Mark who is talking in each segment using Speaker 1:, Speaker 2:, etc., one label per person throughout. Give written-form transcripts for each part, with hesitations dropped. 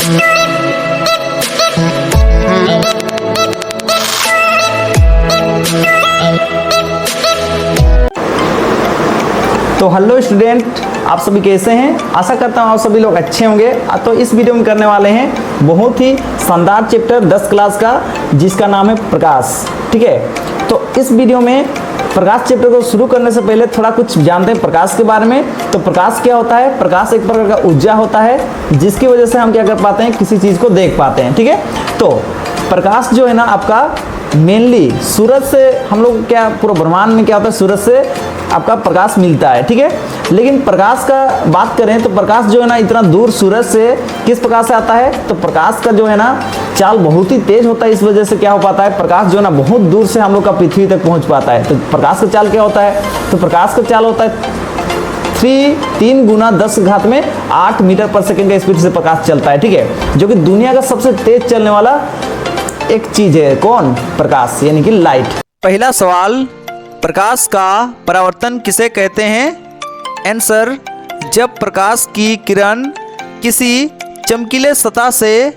Speaker 1: तो hello student, आप सभी कैसे हैं? आशा करता हूँ आप सभी लोग अच्छे होंगे। तो इस वीडियो में करने वाले हैं बहुत ही शानदार चैप्टर 10 क्लास का, जिसका नाम है प्रकाश। ठीक है, तो इस वीडियो में प्रकाश चैप्टर को शुरू करने से पहले थोड़ा कुछ जानते हैं प्रकाश के बारे में। तो प्रकाश क्या होता है? प्रकाश एक प्रकार का ऊर्जा होता है जिसकी वजह से हम क्या कर पाते हैं, किसी चीज़ को देख पाते हैं। ठीक है, तो प्रकाश जो है ना आपका मेनली सूरज से, हम लोग क्या पूरा ब्रह्मांड में क्या होता है, सूरज से आपका प्रकाश मिलता है। ठीक है, लेकिन प्रकाश का बात करें तो प्रकाश जो है ना इतना दूर सूरज से किस प्रकार से आता है, तो प्रकाश का जो है ना चाल बहुत ही तेज होता है। इस वजह से क्या हो पाता है, प्रकाश जो है ना बहुत दूर से हम लोग का पृथ्वी तक पहुंच पाता है। तो प्रकाश का चाल क्या होता है, तो प्रकाश का चाल होता है 3 गुना 10 घात में 8 मीटर पर सेकेंड का स्पीड से प्रकाश चलता है। ठीक है, जो कि दुनिया का सबसे तेज चलने वाला एक चीज है। कौन? प्रकाश, यानी कि लाइट। पहला सवाल, प्रकाश का परावर्तन किसे कहते हैं? आंसर, जब प्रकाश की किरण किसी चमकीले सतह से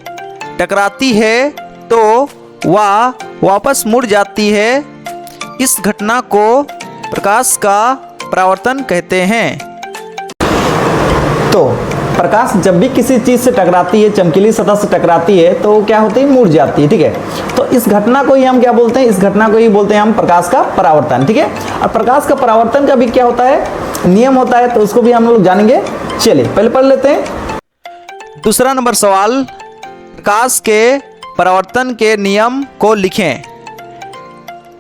Speaker 1: टकराती है तो वह वापस मुड़ जाती है। इस घटना को प्रकाश का परावर्तन कहते हैं। तो प्रकाश जब भी किसी चीज़ से टकराती है, चमकीली सतह से टकराती है, तो क्या होती है, मुड़ जाती है। ठीक है, तो इस घटना को ही हम क्या बोलते हैं, इस घटना को ही बोलते हैं हम प्रकाश का परावर्तन। ठीक है, और प्रकाश का परावर्तन का भी क्या होता है, नियम होता है, तो उसको भी हम लोग जानेंगे। चलिए पहले पढ़ लेते हैं। दूसरा नंबर सवाल, प्रकाश के परावर्तन के नियम को लिखें।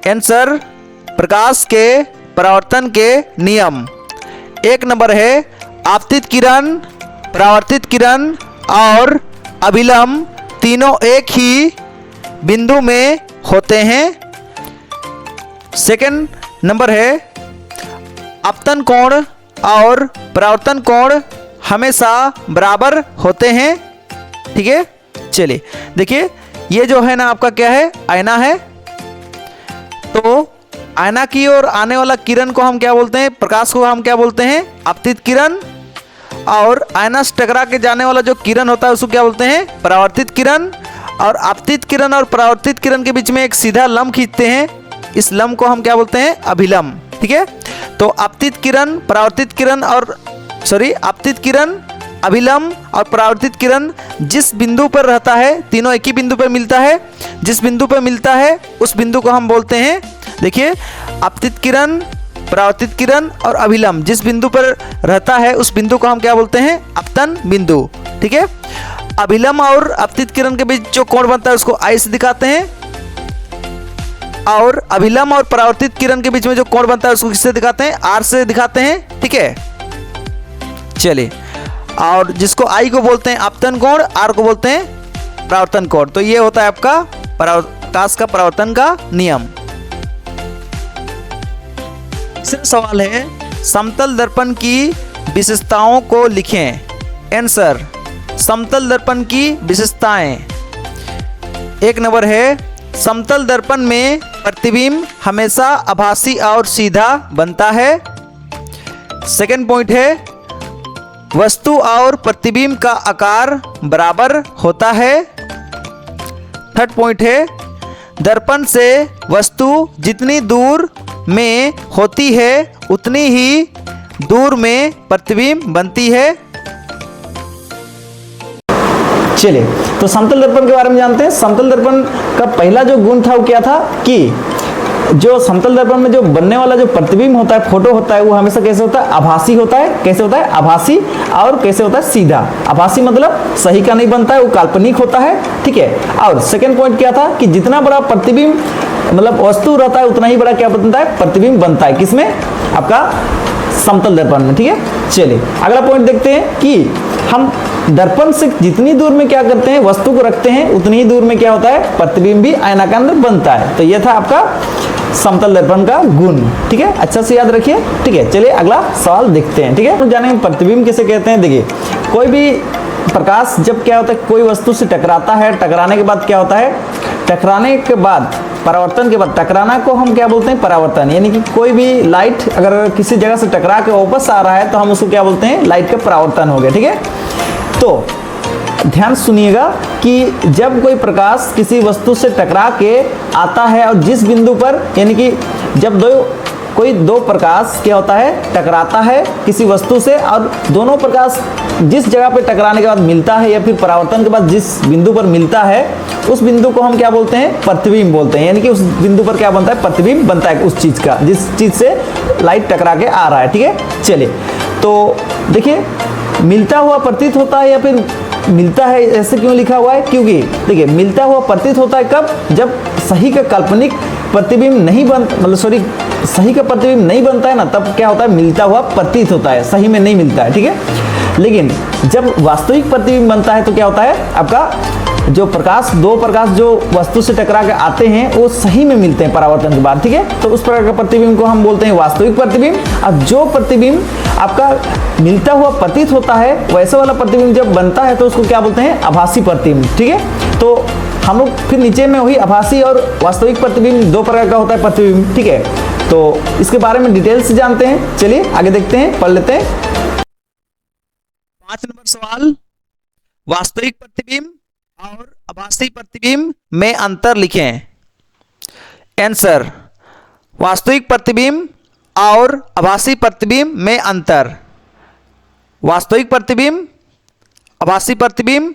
Speaker 1: आंसर, प्रकाश के परावर्तन के नियम। एक नंबर है, आपतित किरण, परावर्तित किरण और अभिलंब तीनों एक ही बिंदु में होते हैं। सेकंड नंबर है, आपतन कोण और परावर्तन कोण हमेशा बराबर होते हैं। ठीक है, चलिए देखिए, ये जो है ना आपका क्या है, आईना है। तो आईना की ओर आने वाला किरण को हम क्या बोलते हैं, प्रकाश को हम क्या बोलते हैं, आपतित किरण। और आईना से टकरा के जाने वाला जो किरण होता है उसको क्या बोलते हैं, परावर्तित किरण। और आपतित किरण और परावर्तित किरण के बीच में एक सीधा लंब खींचते हैं, इस लंब को हम क्या बोलते हैं, अभिलंब। ठीक है, तो आपतित किरण, परावर्तित किरण और आपतित किरण, अभिलंब और परावर्तित किरण जिस बिंदु पर रहता है, तीनों एक ही बिंदु पर मिलता है। जिस बिंदु पर मिलता है उस बिंदु को हम बोलते हैं, देखिए, आपतित किरण, परावर्तित किरण और अभिलंब जिस बिंदु पर रहता है उस बिंदु को हम क्या बोलते हैं, आपतन बिंदु। ठीक है, अभिलंब और आपतित किरण के बीच जो कोण बनता है उसको आई से दिखाते हैं, और अभिलंब और परावर्तित किरण के बीच में जो कोण बनता है उसको किससे दिखाते हैं, आर से दिखाते हैं। ठीक है, चलिए, और जिसको आई को बोलते हैं आपतन कोण, आर को बोलते हैं परावर्तन कोण। तो ये होता है आपका प्रकाश का परावर्तन का नियम। तीसरा सवाल है, समतल दर्पण की विशेषताओं को लिखें। आंसर, समतल दर्पण की विशेषताएं। एक नंबर है, समतल दर्पण में प्रतिबिंब हमेशा आभासी और सीधा बनता है। सेकंड पॉइंट है, वस्तु और प्रतिबिंब का आकार बराबर होता है। थर्ड पॉइंट है, दर्पण से वस्तु जितनी दूर में होती है उतनी ही दूर में प्रतिबिंब बनती है। चलिए, तो समतल दर्पण के बारे में जानते हैं। समतल दर्पण का पहला जो गुण था वो क्या था, कि जो समतल दर्पण में जो बनने वाला जो प्रतिबिंब होता है, फोटो होता है, वो हमेशा कैसे होता है, आभासी होता है। कैसे होता है, आभासी। और कैसे होता है, सीधा। आभासी मतलब सही का नहीं बनता है, वो काल्पनिक होता है। ठीक है, और सेकंड पॉइंट क्या था, कि जितना बड़ा प्रतिबिंब मतलब वस्तु रहता है उतना ही बड़ा क्या बनता है, प्रतिबिंब बनता है। किसमें, आपका समतल दर्पण में। ठीक है, चलिए अगला पॉइंट देखते हैं कि हम दर्पण से जितनी दूर में क्या करते हैं, वस्तु को रखते हैं, उतनी ही दूर में क्या होता है, प्रतिबिंब भी आईना के अंदर बनता है। तो यह था आपका समतल दर्पण का गुण। ठीक है, अच्छा से याद रखिए। ठीक है, चलिए अगला सवाल देखते हैं। ठीक है, तो जानेंगे प्रतिबिंब किसे कहते हैं। देखिए, कोई भी प्रकाश जब क्या होता है, कोई वस्तु से टकराता है, टकराने के बाद क्या होता है, टकराने के बाद परावर्तन के बाद, टकराना को हम क्या बोलते हैं, परावर्तन। यानी कि कोई भी लाइट अगर किसी जगह से टकरा के वापस आ रहा है तो हम उसको क्या बोलते हैं, लाइट का परावर्तन हो गया। ठीक है, तो ध्यान सुनिएगा कि जब कोई प्रकाश किसी वस्तु से टकरा के आता है और जिस बिंदु पर, यानी कि जब कोई दो प्रकाश क्या होता है, टकराता है किसी वस्तु से, और दोनों प्रकाश जिस जगह पे टकराने के बाद मिलता है या फिर परावर्तन के बाद जिस बिंदु पर मिलता है, उस बिंदु को हम क्या बोलते हैं, प्रतिबिंब बोलते हैं। यानी कि उस बिंदु पर क्या बनता है, प्रतिबिंब बनता है उस चीज का, जिस चीज से लाइट टकरा के आ रहा है। ठीक है, चलिए तो देखिए, मिलता हुआ प्रतीत होता है या फिर मिलता है, ऐसे क्यों लिखा हुआ है, क्योंकि देखिए मिलता हुआ प्रतीत होता है कब, जब सही का काल्पनिक प्रतिबिंब नहीं सही का प्रतिबिंब नहीं बनता है ना, तब क्या होता है, मिलता हुआ प्रतीत होता है, सही में नहीं मिलता है। ठीक है, लेकिन जब वास्तविक प्रतिबिंब बनता है तो क्या होता है, आपका जो प्रकाश, दो प्रकाश जो वस्तु से टकरा के आते हैं वो सही में मिलते हैं परावर्तन के बाद। ठीक है, तो उस प्रकार का प्रतिबिंब को हम बोलते हैं वास्तविक प्रतिबिंब। अब जो प्रतिबिंब आपका मिलता हुआ प्रतीत होता है, वैसे वाला प्रतिबिंब जब बनता है तो उसको क्या बोलते हैं, आभासी प्रतिबिंब। ठीक है, तो हम लोग फिर नीचे में वही आभासी और वास्तविक प्रतिबिंब दो प्रकार का होता है प्रतिबिंब। ठीक है, तो इसके बारे में डिटेल से जानते हैं। चलिए आगे देखते हैं, पढ़ लेते हैं। 5 नंबर सवाल, वास्तविक प्रतिबिंब और आभासी प्रतिबिंब में अंतर लिखें। आंसर, वास्तविक प्रतिबिंब और आभासी प्रतिबिंब में अंतर। वास्तविक प्रतिबिंब, आभासी प्रतिबिंब।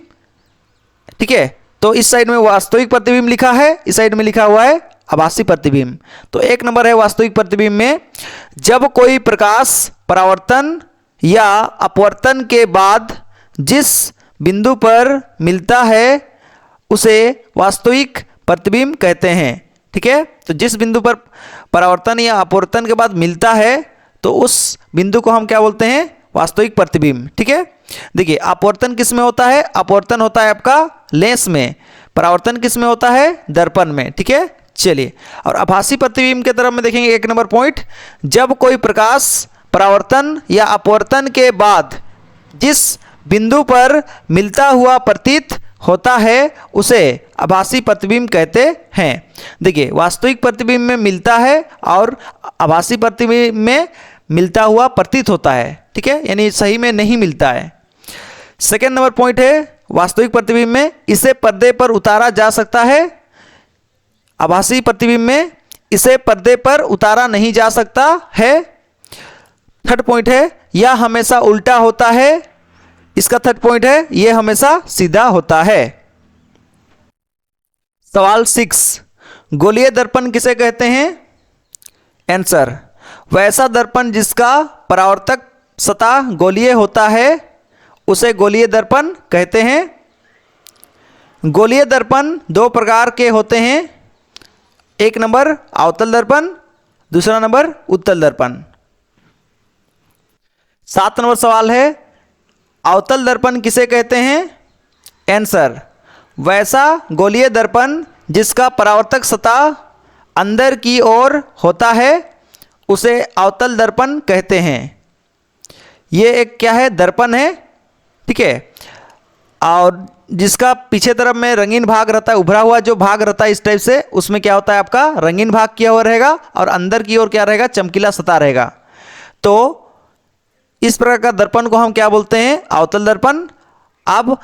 Speaker 1: ठीक है, तो इस साइड में वास्तविक प्रतिबिंब लिखा है, इस साइड में लिखा हुआ है आभासी प्रतिबिंब। तो 1 नंबर है वास्तविक प्रतिबिंब में, जब कोई प्रकाश परावर्तन या अपवर्तन के बाद जिस बिंदु पर मिलता है उसे वास्तविक प्रतिबिंब कहते हैं। ठीक है, तो जिस बिंदु पर परावर्तन या अपवर्तन के बाद मिलता है तो उस बिंदु को हम क्या बोलते हैं, वास्तविक प्रतिबिंब। ठीक है, देखिए अपवर्तन किस में होता है, अपवर्तन होता है आपका लेंस में, परावर्तन किस में होता है, दर्पण में। ठीक है, चलिए, और आभासी प्रतिबिंब के तरफ में देखेंगे 1 नंबर पॉइंट, जब कोई प्रकाश परावर्तन या अपवर्तन के बाद जिस बिंदु पर मिलता हुआ प्रतीत होता है उसे आभासी प्रतिबिंब कहते हैं। देखिए वास्तविक प्रतिबिंब में मिलता है और आभासी प्रतिबिंब में मिलता हुआ प्रतीत होता है। ठीक है, यानी सही में नहीं मिलता है। 2 नंबर पॉइंट है, वास्तविक प्रतिबिंब में इसे पर्दे पर उतारा जा सकता है, आभासी प्रतिबिंब में इसे पर्दे पर उतारा नहीं जा सकता है। 3rd पॉइंट है, यह हमेशा उल्टा होता है, इसका 3rd पॉइंट है, यह हमेशा सीधा होता है। सवाल 6, गोलीय दर्पण किसे कहते हैं। आंसर, वैसा दर्पण जिसका परावर्तक सतह गोलीय होता है उसे गोलीय दर्पण कहते हैं। गोलीय दर्पण 2 प्रकार के होते हैं, 1 नंबर अवतल दर्पण, दूसरा नंबर उत्तल दर्पण। 7 नंबर सवाल है, अवतल दर्पण किसे कहते हैं। आंसर, वैसा गोलीय दर्पण जिसका परावर्तक सतह अंदर की ओर होता है उसे अवतल दर्पण कहते हैं। ये एक क्या है, दर्पण है। ठीक है, और जिसका पीछे तरफ में रंगीन भाग रहता है, उभरा हुआ जो भाग रहता है इस टाइप से, उसमें क्या होता है आपका रंगीन भाग किया हुआ रहेगा और अंदर की ओर क्या रहेगा, चमकीला सतह रहेगा। तो इस प्रकार का दर्पण को हम क्या बोलते हैं, अवतल दर्पण। अब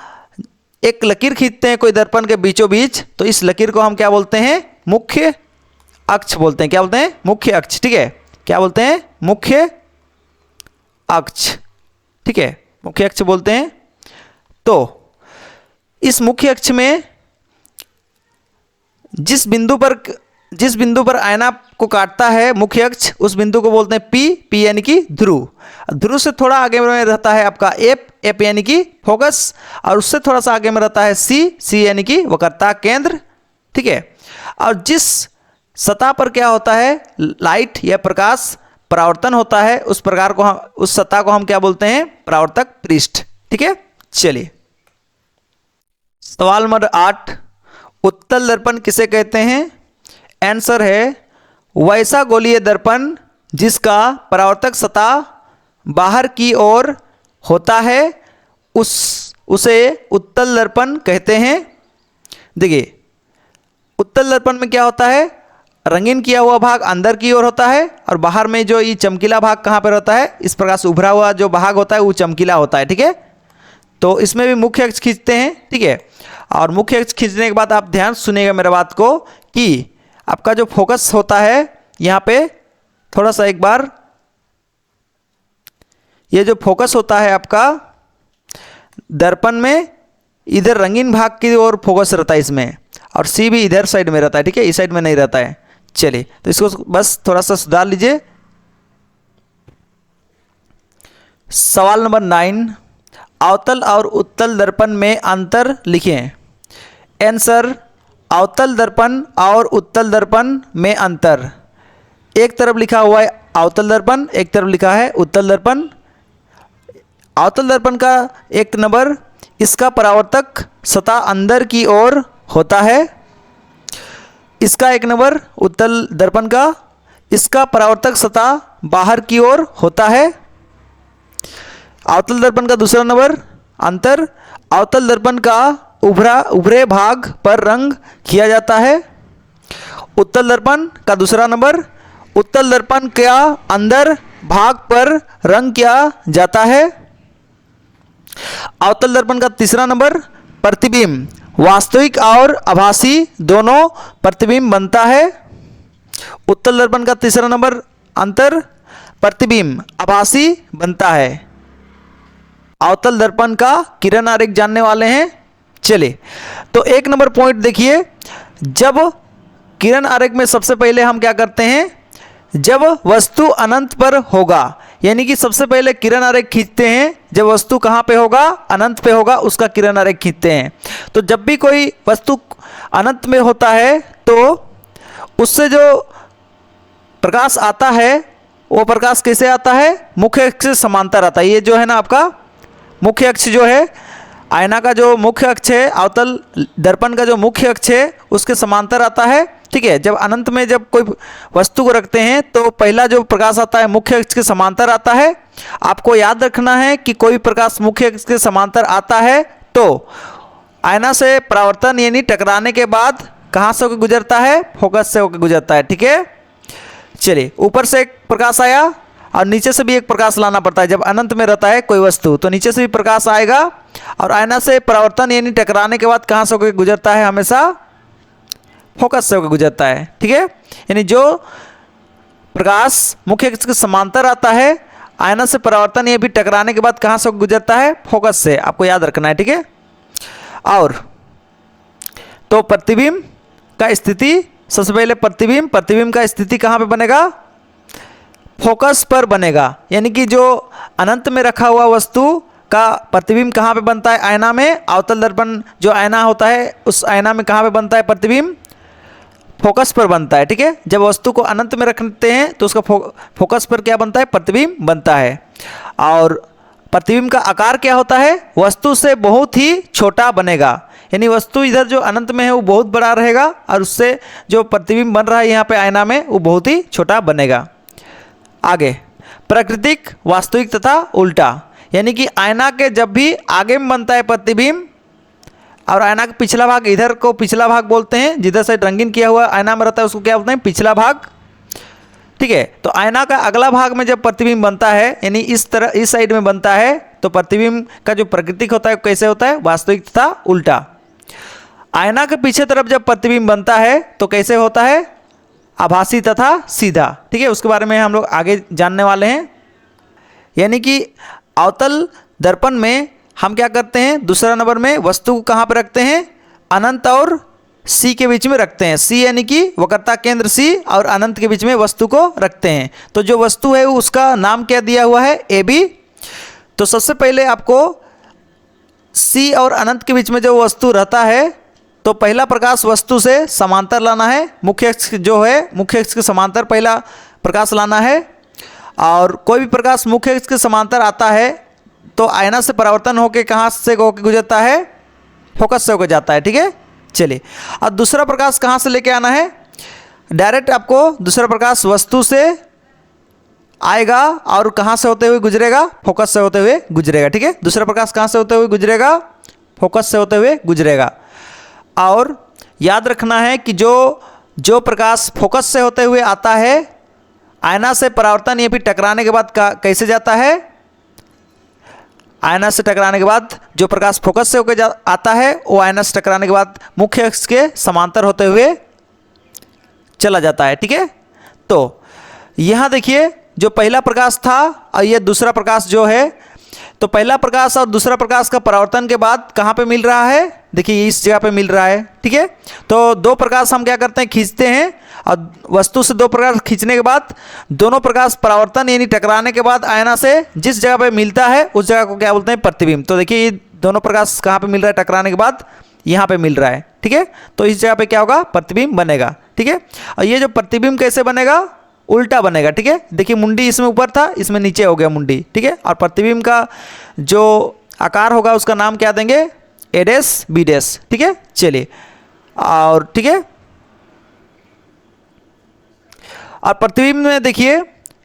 Speaker 1: एक लकीर खींचते हैं कोई दर्पण के बीचों बीच, तो इस लकीर को हम क्या बोलते हैं, मुख्य अक्ष बोलते हैं। क्या बोलते हैं, मुख्य अक्ष। ठीक है, क्या बोलते हैं, मुख्य अक्ष। ठीक है, मुख्य अक्ष बोलते हैं। तो इस मुख्य अक्ष में जिस बिंदु पर आयना को काटता है मुख्य अक्ष, उस बिंदु को बोलते हैं पी यानी कि ध्रुव। ध्रुव से थोड़ा आगे में रहता है आपका एफ यानी कि फोकस, और उससे थोड़ा सा आगे में रहता है सी यानी कि वक्रता केंद्र। ठीक है, और जिस सतह पर क्या होता है, लाइट या प्रकाश परावर्तन होता है, उस सतह को हम क्या बोलते हैं, परावर्तक पृष्ठ। ठीक है, चलिए सवाल नंबर 8, उत्तल दर्पण किसे कहते हैं। आंसर है, वैसा गोलीय दर्पण जिसका परावर्तक सतह बाहर की ओर होता है उसे उत्तल दर्पण कहते हैं। देखिए उत्तल दर्पण में क्या होता है, रंगीन किया हुआ भाग अंदर की ओर होता है और बाहर में जो ये चमकीला भाग कहाँ पर होता है, इस प्रकार से उभरा हुआ जो भाग होता है वो चमकीला होता है। ठीक है, तो इसमें भी मुख्य अक्ष खींचते हैं, ठीक है। और मुख्य अक्ष खींचने के बाद आप ध्यान सुनिएगा मेरे बात को कि आपका जो फोकस होता है यहाँ पे थोड़ा सा एक बार, ये जो फोकस होता है आपका दर्पण में, इधर रंगीन भाग की ओर फोकस रहता है इसमें, और सी भी इधर साइड में रहता है, ठीक है, इस साइड में नहीं रहता है। चलिए तो इसको बस थोड़ा सा सुधार लीजिए। सवाल नंबर 9, अवतल और उत्तल दर्पण में अंतर लिखें। आंसर, अवतल दर्पण और उत्तल दर्पण में अंतर। एक तरफ लिखा हुआ है अवतल दर्पण, एक तरफ लिखा है उत्तल दर्पण। अवतल दर्पण का एक नंबर, इसका परावर्तक सतह अंदर की ओर होता है। इसका एक नंबर उत्तल दर्पण का, इसका परावर्तक सतह बाहर की ओर होता है। अवतल दर्पण का दूसरा नंबर अंतर, अवतल दर्पण का उभरे भाग पर रंग किया जाता है। उत्तल दर्पण का दूसरा नंबर, उत्तल दर्पण का अंदर भाग पर रंग किया जाता है। अवतल दर्पण का तीसरा नंबर, प्रतिबिंब वास्तविक और आभासी दोनों प्रतिबिंब बनता है। उत्तल दर्पण का तीसरा नंबर अंतर, प्रतिबिंब आभासी बनता है। अवतल दर्पण का किरण आरेख जानने वाले हैं। चलिए तो एक नंबर पॉइंट देखिए, जब किरण आरेख में सबसे पहले हम क्या करते हैं, जब वस्तु अनंत पर होगा, यानी कि सबसे पहले किरण आरेख खींचते हैं जब वस्तु कहाँ पे होगा, अनंत पे होगा, उसका किरण आरेख खींचते हैं। तो जब भी कोई वस्तु अनंत में होता है तो उससे जो प्रकाश आता है वो प्रकाश कैसे आता है, मुख्य अक्ष से समांतर आता है। ये जो है ना आपका मुख्य अक्ष जो है, आईना का जो मुख्य अक्ष है, अवतल दर्पण का जो मुख्य अक्ष है उसके समांतर आता है, ठीक है। जब अनंत में जब कोई वस्तु को रखते हैं तो पहला जो प्रकाश आता है मुख्य अक्ष के समांतर आता है। आपको याद रखना है कि कोई प्रकाश मुख्य अक्ष के समांतर आता है तो आईना से परावर्तन यानी टकराने के बाद कहाँ से होकर गुजरता है, फोकस से होकर गुजरता है, ठीक है। चलिए, ऊपर से एक प्रकाश आया और नीचे से भी एक प्रकाश लाना पड़ता है। जब अनंत में रहता है कोई वस्तु तो नीचे से भी प्रकाश आएगा और आईना से परावर्तन यानी टकराने के बाद कहाँ से होकर गुजरता है, हमेशा फोकस से होकर गुजरता है, ठीक है। यानी जो प्रकाश मुख्य अक्ष के समांतर आता है, आईना से परावर्तन ये भी टकराने के बाद कहाँ से होकर गुजरता है, फोकस से, आपको याद रखना है, ठीक है। और तो प्रतिबिंब का स्थिति, सबसे पहले प्रतिबिंब का स्थिति कहाँ पे बनेगा, फोकस पर बनेगा। यानी कि जो अनंत में रखा हुआ वस्तु का प्रतिबिंब कहाँ पे बनता है, आईना में। अवतल दर्पण जो आईना होता है उस आईना में कहाँ पे बनता है प्रतिबिंब, फोकस पर बनता है, ठीक है। जब वस्तु को अनंत में रखते हैं तो उसका फोकस पर क्या बनता है, प्रतिबिंब बनता है। और प्रतिबिंब का आकार क्या होता है, वस्तु से बहुत ही छोटा बनेगा। यानी वस्तु इधर जो अनंत में है वो बहुत बड़ा रहेगा और उससे जो प्रतिबिंब बन रहा है यहाँ पे आईना में वो बहुत ही छोटा बनेगा। आगे, प्राकृतिक, वास्तविक तथा उल्टा। यानी कि आईना के जब भी आगे में बनता है प्रतिबिंब और आईना का पिछला भाग, इधर को पिछला भाग बोलते हैं, जिधर से रंगीन किया हुआ आईना में रहता है उसको क्या बोलते हैं, पिछला भाग, ठीक है। तो आईना का अगला भाग में जब प्रतिबिंब बनता है, यानी इस तरह इस साइड में बनता है, तो प्रतिबिंब का जो प्राकृतिक होता है कैसे होता है, वास्तविक तथा उल्टा। आईना के पीछे तरफ जब प्रतिबिंब बनता है तो कैसे होता है, आभासी तथा सीधा, ठीक है। उसके बारे में हम लोग आगे जानने वाले हैं। यानी कि अवतल दर्पण में हम क्या करते हैं, दूसरा नंबर में वस्तु को कहाँ पर रखते हैं, अनंत और सी के बीच में रखते हैं। सी यानी कि वक्रता केंद्र सी और अनंत के बीच में वस्तु को रखते हैं। तो जो वस्तु है उसका नाम क्या दिया हुआ है, ए बी। तो सबसे पहले आपको सी और अनंत के बीच में जो वस्तु रहता है तो पहला प्रकाश वस्तु से समांतर लाना है, मुख्य अक्ष जो है मुख्य अक्ष के समांतर पहला प्रकाश लाना है। और कोई भी प्रकाश मुख्य अक्ष के समांतर आता है तो आईना से परावर्तन होकर कहाँ से होकर गुजरता है, फोकस से होकर जाता है, ठीक है। चलिए, और दूसरा प्रकाश कहाँ से लेके आना है, डायरेक्ट आपको दूसरा प्रकाश वस्तु से आएगा और कहाँ से होते हुए गुजरेगा, फोकस से होते हुए गुजरेगा, ठीक है। दूसरा प्रकाश कहाँ से होते हुए गुजरेगा, फोकस से होते हुए गुजरेगा। और याद रखना है कि जो प्रकाश फोकस से होते हुए आता है, आईना से परावर्तन ये भी टकराने के बाद कैसे जाता है,
Speaker 2: आयना से टकराने के बाद जो प्रकाश फोकस से होकर आता है वो आयना से टकराने के बाद मुख्य अक्ष के समांतर होते हुए चला जाता है। ठीक है, तो यहाँ देखिए जो पहला प्रकाश था और ये दूसरा प्रकाश जो है, तो पहला प्रकाश और दूसरा प्रकाश का परावर्तन के बाद कहाँ पे मिल रहा है, देखिए इस जगह पे मिल रहा है। ठीक है, तो दो प्रकाश हम क्या करते हैं, खींचते हैं, और वस्तु से दो प्रकाश खींचने के बाद दोनों प्रकाश परावर्तन यानी टकराने के बाद आयना से जिस जगह पे मिलता है उस जगह को क्या बोलते हैं, प्रतिबिंब। तो देखिए ये दोनों प्रकाश कहाँ पे मिल रहा है, टकराने के बाद यहाँ पे मिल रहा है। ठीक है, तो इस जगह पे क्या होगा, प्रतिबिंब बनेगा। ठीक है, और ये जो प्रतिबिंब कैसे बनेगा, उल्टा बनेगा। ठीक है, देखिए मुंडी इसमें ऊपर था, इसमें नीचे हो गया मुंडी। ठीक है, और प्रतिबिंब का जो आकार होगा उसका नाम क्या देंगे, ए डैश बी डैश। ठीक है, चलिए, और ठीक है, और प्रतिबिंब में देखिए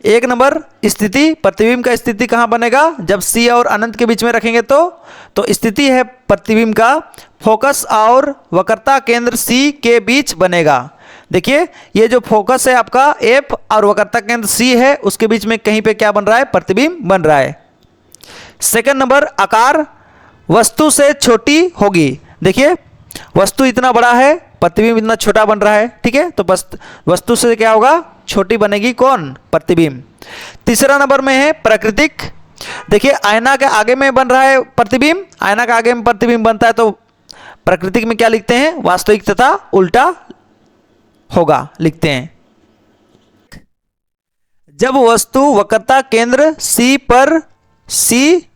Speaker 2: एक नंबर स्थिति, प्रतिबिंब का स्थिति कहाँ बनेगा, जब सी और अनंत के बीच में रखेंगे तो स्थिति है प्रतिबिंब का फोकस और वक्रता केंद्र सी के बीच बनेगा। देखिए ये जो फोकस है आपका एफ और वक्रता केंद्र सी है उसके बीच में कहीं पे क्या बन रहा है, प्रतिबिंब बन रहा है। सेकंड नंबर, आकार वस्तु से छोटी होगी। देखिए वस्तु इतना बड़ा है, प्रतिबिंब इतना छोटा बन रहा है। ठीक है, तो बस वस्तु से क्या होगा, छोटी बनेगी कौन, प्रतिबिंब। तीसरा नंबर में है प्राकृतिक। देखिए आईना के आगे में बन रहा है प्रतिबिंब, आईना के आगे में प्रतिबिंब बनता है, तो प्राकृतिक में क्या लिखते हैं, वास्तविक तथा उल्टा होगा लिखते हैं। जब वस्तु वक्रता केंद्र सी पर, सी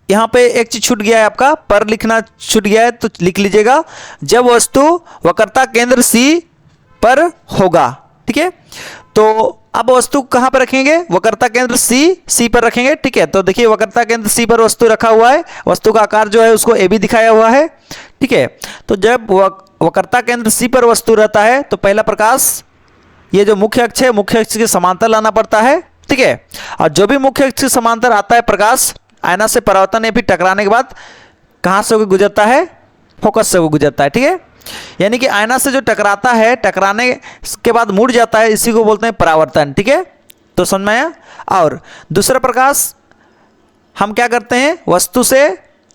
Speaker 2: यहाँ पे एक चीज छूट गया है आपका, पर लिखना छूट गया है तो लिख लीजिएगा, जब वस्तु वक्रता केंद्र सी पर होगा। ठीक है, तो अब वस्तु कहाँ पर रखेंगे, वक्रता केंद्र सी पर रखेंगे। ठीक है, तो देखिए वक्रता केंद्र सी पर वस्तु रखा हुआ है, वस्तु का आकार जो है उसको ए बी दिखाया हुआ है। ठीक है, तो जब वक्रता केंद्र सी पर वस्तु रहता है तो पहला प्रकाश ये जो मुख्य अक्ष है, मुख्य अक्ष के समांतर लाना पड़ता है। ठीक है, और जो भी मुख्य अक्ष के समांतर आता है प्रकाश, आयना से परावर्तन या फिर टकराने के बाद कहाँ से होकर गुजरता है, फोकस से वो गुजरता है। ठीक है, यानी कि आयना से जो टकराता है, टकराने के बाद मुड़ जाता है, इसी को बोलते हैं परावर्तन। ठीक है, तो समझ में आया। और दूसरा प्रकाश हम क्या करते हैं, वस्तु से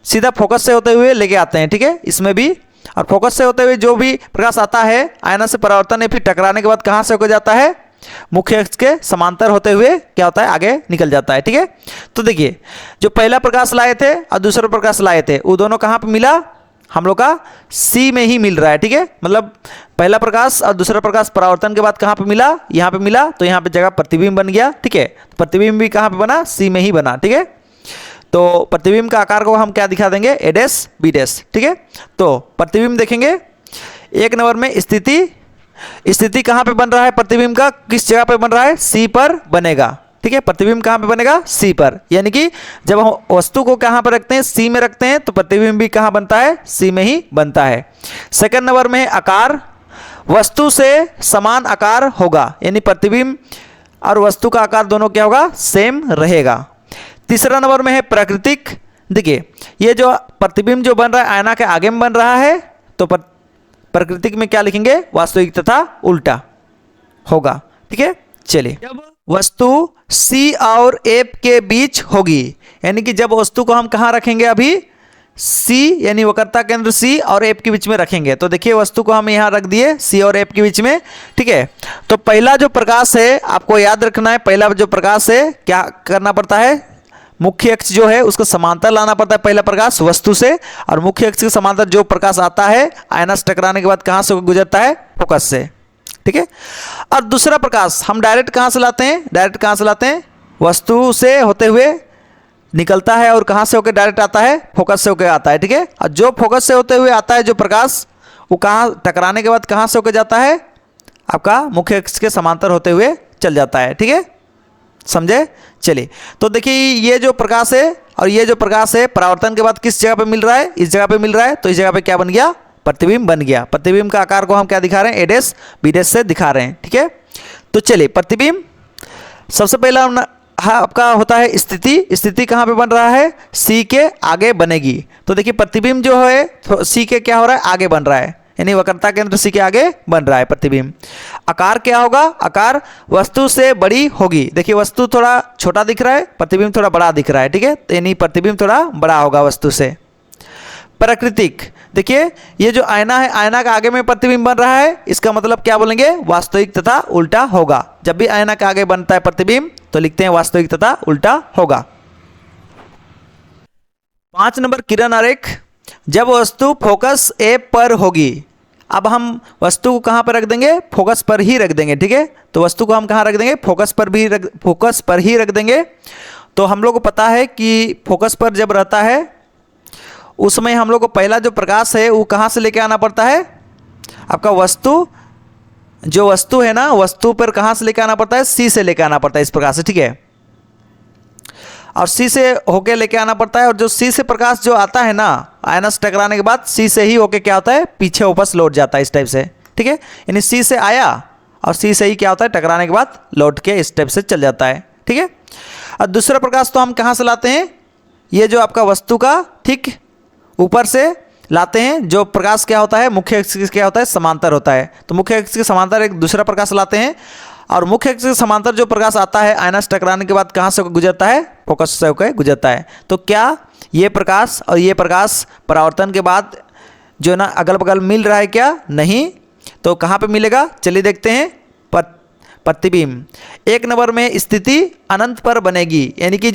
Speaker 2: सीधा फोकस से होते हुए लेके आते हैं। ठीक है, इसमें भी, और फोकस से होते हुए जो भी प्रकाश आता है आयना से परावर्तन या फिर टकराने के बाद कहाँ से होकर जाता है, मुख्य अक्ष के समांतर होते हुए क्या होता है, आगे निकल जाता है। ठीक है, तो देखिए जो पहला प्रकाश लाए थे और दूसरा प्रकाश लाए थे वो दोनों कहाँ पे मिला, हम लोग का सी में ही मिल रहा है। ठीक है, मतलब पहला प्रकाश और दूसरा प्रकाश परावर्तन के बाद कहाँ पे मिला, यहाँ पे मिला, तो यहाँ पे जगह प्रतिबिंब बन गया। ठीक है, प्रतिबिंब भी कहाँ पे बना, सी में ही बना। ठीक है, तो प्रतिबिंब का आकार को हम क्या दिखा देंगे, ए डैश बी डैश। ठीक है, तो प्रतिबिंब देखेंगे एक नंबर में स्थिति, स्थिति कहाँ पे बन रहा है प्रतिबिंब का, किस जगह पे बन रहा है, सी पर बनेगा। ठीक है, प्रतिबिंब कहाँ पे बनेगा, सी पर, यानी कि जब हम वस्तु को कहाँ पर रखते हैं, सी में रखते हैं, तो प्रतिबिंब भी कहाँ बनता है, सी में ही बनता है। सेकंड नंबर में आकार, वस्तु से समान आकार होगा, यानी प्रतिबिंब और वस्तु का आकार दोनों क्या होगा, सेम रहेगा। तीसरा नंबर में है प्राकृतिक। देखिए ये जो प्रतिबिंब जो बन रहा है आयना के आगे में बन रहा है, तो प्राकृतिक में क्या लिखेंगे, वास्तविक तथा उल्टा होगा। ठीक है, चलिए, जब वस्तु सी और एफ के बीच होगी, यानी कि जब वस्तु को हम कहाँ रखेंगे, अभी सी यानी वक्रता केंद्र सी और एफ के बीच में रखेंगे। तो देखिए वस्तु को हम यहाँ रख दिए सी और एफ के बीच में। ठीक है, तो पहला जो प्रकाश है आपको याद रखना है, पहला जो प्रकाश है क्या करना पड़ता है, मुख्य अक्ष जो है उसको समांतर लाना पड़ता है पहला प्रकाश वस्तु से, और मुख्य अक्ष के समांतर जो प्रकाश आता है आयना से टकराने के बाद कहाँ से गुजरता है, फोकस से। ठीक है, और दूसरा प्रकाश हम डायरेक्ट कहाँ से लाते हैं, डायरेक्ट कहाँ से लाते हैं, वस्तु से होते हुए निकलता है और कहाँ से होकर डायरेक्ट आता है, फोकस से होकर आता है। ठीक है, और जो फोकस से होते हुए आता है जो प्रकाश, वो कहाँ टकराने के बाद कहाँ से होकर जाता है, आपका मुख्य अक्ष के समांतर होते हुए चल जाता है। ठीक है, समझे। चलिए, तो देखिए ये जो प्रकाश है और ये जो प्रकाश है परावर्तन के बाद किस जगह पे मिल रहा है, इस जगह पे मिल रहा है, तो इस जगह पे क्या बन गया, प्रतिबिंब बन गया। प्रतिबिंब का आकार को हम क्या दिखा रहे हैं, ए डैश बी डैश से दिखा रहे हैं। ठीक है, तो चलिए प्रतिबिंब सबसे पहला आपका होता है स्थिति, स्थिति कहाँ पे बन रहा है, सी के आगे बनेगी। तो देखिए प्रतिबिंब जो है सी के क्या हो रहा है, आगे बन रहा है, यानी वक्रता केंद्र सी के आगे बन रहा है प्रतिबिंब। आकार क्या होगा, आकार वस्तु से बड़ी होगी। देखिए वस्तु थोड़ा छोटा दिख रहा है, प्रतिबिंब थोड़ा बड़ा दिख रहा है, ठीक है, यानी प्रतिबिंब थोड़ा बड़ा होगा वस्तु से। प्राकृतिक, देखिए ये जो आयना है, आयना के आगे में प्रतिबिंब बन रहा है, इसका मतलब क्या बोलेंगे, वास्तविक तथा उल्टा होगा। जब भी आयना के आगे बनता है प्रतिबिंब तो लिखते हैं वास्तविक तथा उल्टा होगा। 5 नंबर किरण आरेख, जब वस्तु फोकस ए पर होगी। अब हम वस्तु को कहाँ पर रख देंगे, फोकस पर ही रख देंगे, ठीक है। तो वस्तु को हम कहाँ रख देंगे, फोकस पर ही रख देंगे। तो हम लोग को पता है कि फोकस पर जब रहता है उस समय हम लोग को पहला जो प्रकाश है वो कहाँ से लेके आना पड़ता है, आपका जो वस्तु है ना, वस्तु पर कहाँ से लेके आना पड़ता है, सी से लेके आना पड़ता है इस प्रकार से, ठीक है। और सी से होके लेके आना पड़ता है, और जो सी से प्रकाश जो आता है ना, आयना से टकराने के बाद सी से ही होके क्या होता है, पीछे वापस लौट जाता है इस टाइप से, ठीक है। यानी सी से आया और सी से ही क्या होता है, टकराने के बाद लौट के इस टाइप से चल जाता है, ठीक है। और दूसरा प्रकाश तो हम कहाँ से लाते हैं, ये जो आपका वस्तु का ठीक ऊपर से लाते हैं। जो प्रकाश क्या होता है, मुख्य अक्ष के क्या होता है, समांतर होता है। तो मुख्य अक्ष के समांतर एक दूसरा प्रकाश लाते हैं, और मुख्य अक्ष के समांतर जो प्रकाश आता है आयना से टकराने के बाद कहाँ से गुजरता है, फोकस से होकर गुजरता है। तो क्या ये प्रकाश और ये प्रकाश परावर्तन के बाद जो ना अगल बगल मिल रहा है क्या, नहीं। तो कहाँ पे मिलेगा, चलिए देखते हैं। प्रतिबिंब 1 नंबर में स्थिति अनंत पर बनेगी, यानी कि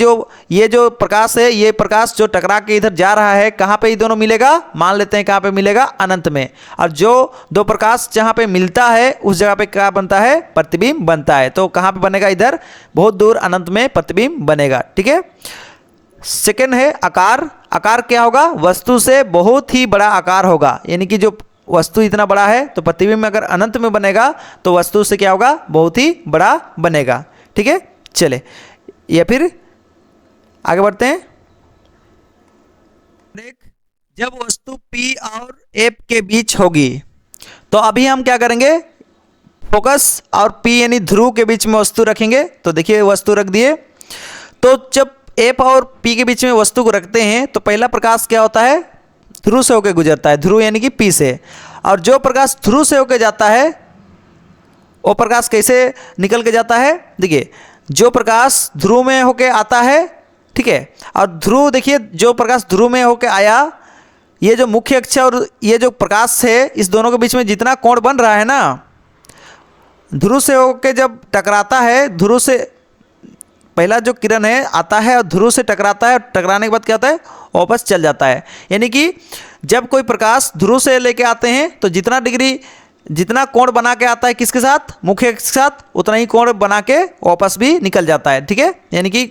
Speaker 2: ये जो प्रकाश है, ये प्रकाश जो टकरा के इधर जा रहा है, कहाँ पे ये दोनों मिलेगा, मान लेते हैं कहाँ पे मिलेगा, अनंत में। और जो दो प्रकाश जहाँ पे मिलता है उस जगह पे क्या बनता है, प्रतिबिंब बनता है। तो कहाँ पे बनेगा, इधर बहुत दूर अनंत में प्रतिबिंब बनेगा, ठीक है। सेकेंड है आकार। आकार क्या होगा, वस्तु से बहुत ही बड़ा आकार होगा, यानी कि जो वस्तु इतना बड़ा है तो प्रतिबिंब अगर अनंत में बनेगा तो वस्तु से क्या होगा, बहुत ही बड़ा बनेगा, ठीक है। चले या फिर आगे बढ़ते हैं। जब वस्तु P और F के बीच होगी, तो अभी हम क्या करेंगे, फोकस और P यानी ध्रुव के बीच में वस्तु रखेंगे। तो देखिए वस्तु रख दिए, तो जब F और P के बीच में वस्तु को रखते हैं तो पहला प्रकाश क्या होता है, ध्रुव से होकर गुजरता है, ध्रुव यानी कि P से। और जो प्रकाश ध्रुव से होकर जाता है वो प्रकाश कैसे निकल के जाता है, देखिए जो प्रकाश ध्रुव में होकर आता है, ठीक है, और ध्रुव देखिए जो प्रकाश ध्रुव में होकर आया, ये जो मुख्य अक्ष और ये जो प्रकाश है, इस दोनों के बीच में जितना कोण बन रहा है ना, ध्रुव से होकर जब टकराता है, ध्रुव से पहला जो किरण है आता है और ध्रुव से टकराता है, और टकराने के बाद क्या होता है, वापस चल जाता है। यानी कि जब कोई प्रकाश ध्रुव से लेके आते हैं तो जितना कोण बना के आता है किसके साथ, मुख्य अक्ष के साथ, उतना ही कोण बना के वापस भी निकल जाता है, ठीक है। यानी कि